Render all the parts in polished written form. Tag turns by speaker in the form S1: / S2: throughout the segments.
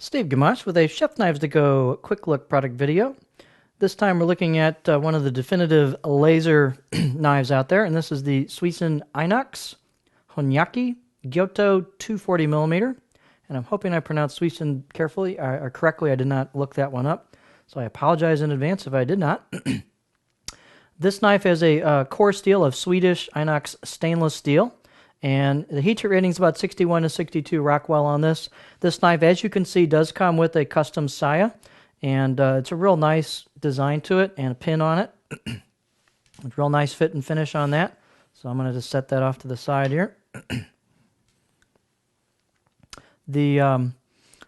S1: Steve Gamache with a Chef Knives to Go quick look product video. This time we're looking at one of the definitive laser knives out there, and this is the Suisin Inox Honyaki Gyuto 240 millimeter. And I'm hoping I pronounced Suisin carefully or correctly. I did not look that one up, so I apologize in advance if I did not. This knife has a core steel of Swedish Inox stainless steel. And the heat treat rating is about 61 to 62 Rockwell on this. This knife, as you can see, does come with a custom saya. And it's a real nice design to it and a pin on it. It's real nice fit and finish on that. So I'm going to just set that off to the side here. The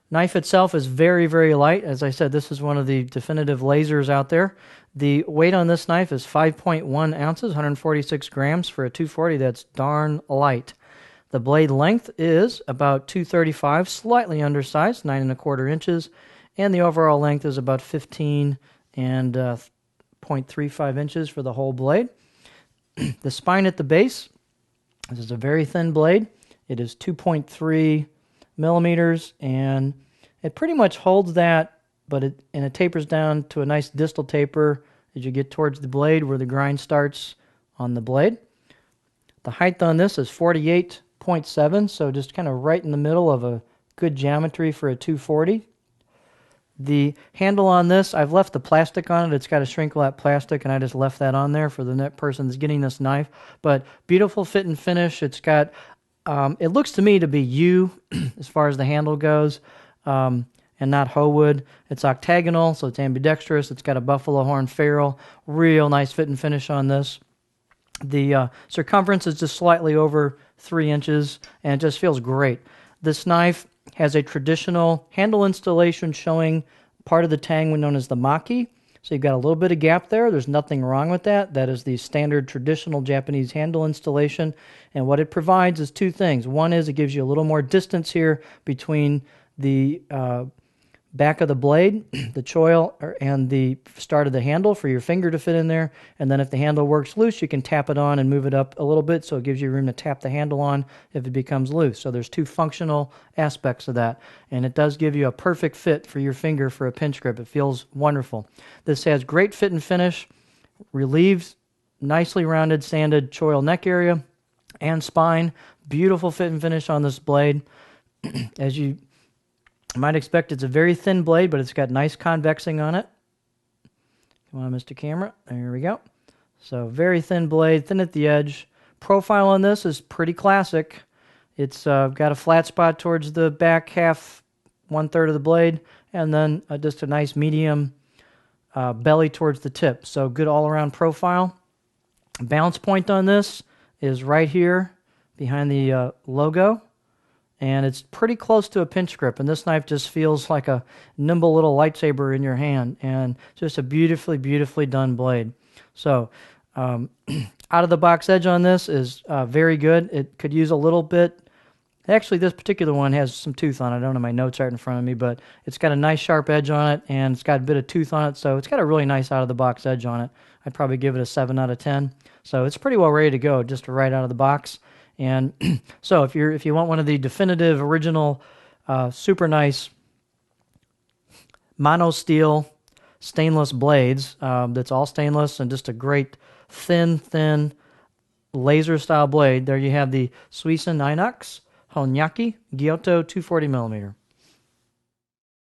S1: knife itself is very, very light. As I said, this is one of the definitive lasers out there. The weight on this knife is 5.1 ounces, 146 grams for a 240. That's darn light. The blade length is about 235, slightly undersized, 9¼ inches, and the overall length is about 15 and 0.35 inches for the whole blade. The spine at the base, this is a very thin blade. It is 2.3 millimeters, and it pretty much holds that, but it tapers down to a nice distal taper as you get towards the blade where the grind starts on the blade. The height on this is 48.7, so just kind of right in the middle of a good geometry for a 240. The handle on this, I've left the plastic on it. It's got a shrink wrap plastic, and I just left that on there for the next person that's getting this knife. But beautiful fit and finish. It's got, it looks to me to be yew as far as the handle goes. And not hoe wood. It's octagonal, so it's ambidextrous. It's got a buffalo horn ferrule. Real nice fit and finish on this. The circumference is just slightly over 3 inches, and it just feels great. This knife has a traditional handle installation showing part of the tang known as the maki. So you've got a little bit of gap there. There's nothing wrong with that. That is the standard traditional Japanese handle installation. And what it provides is two things. One is it gives you a little more distance here between the back of the blade, the choil, and the start of the handle for your finger to fit in there. And then if the handle works loose, you can tap it on and move it up a little bit, so it gives you room to tap the handle on if it becomes loose. So there's two functional aspects of that. And it does give you a perfect fit for your finger for a pinch grip. It feels wonderful. This has great fit and finish, relieves nicely rounded, sanded choil neck area and spine. Beautiful fit and finish on this blade. As you might expect, it's a very thin blade, but it's got nice convexing on it. Come on, Mr. Camera. There we go. So very thin blade, thin at the edge. Profile on this is pretty classic. It's got a flat spot towards the back half, 1/3 of the blade, and then just a nice medium belly towards the tip. So good all-around profile. Balance point on this is right here behind the logo. And it's pretty close to a pinch grip, and this knife just feels like a nimble little lightsaber in your hand, and just a beautifully, beautifully done blade. So, out-of-the-box edge on this is very good. It could use a little bit. Actually, this particular one has some tooth on it. I don't have my notes right in front of me, but it's got a nice sharp edge on it, and it's got a bit of tooth on it, so it's got a really nice out-of-the-box edge on it. I'd probably give it a 7 out of 10. So it's pretty well ready to go, just right out of the box. And so if you want one of the definitive, original, super nice mono steel stainless blades, that's all stainless and just a great thin laser style blade, there you have the Suisin Inox Honyaki Gyuto 240 millimeter.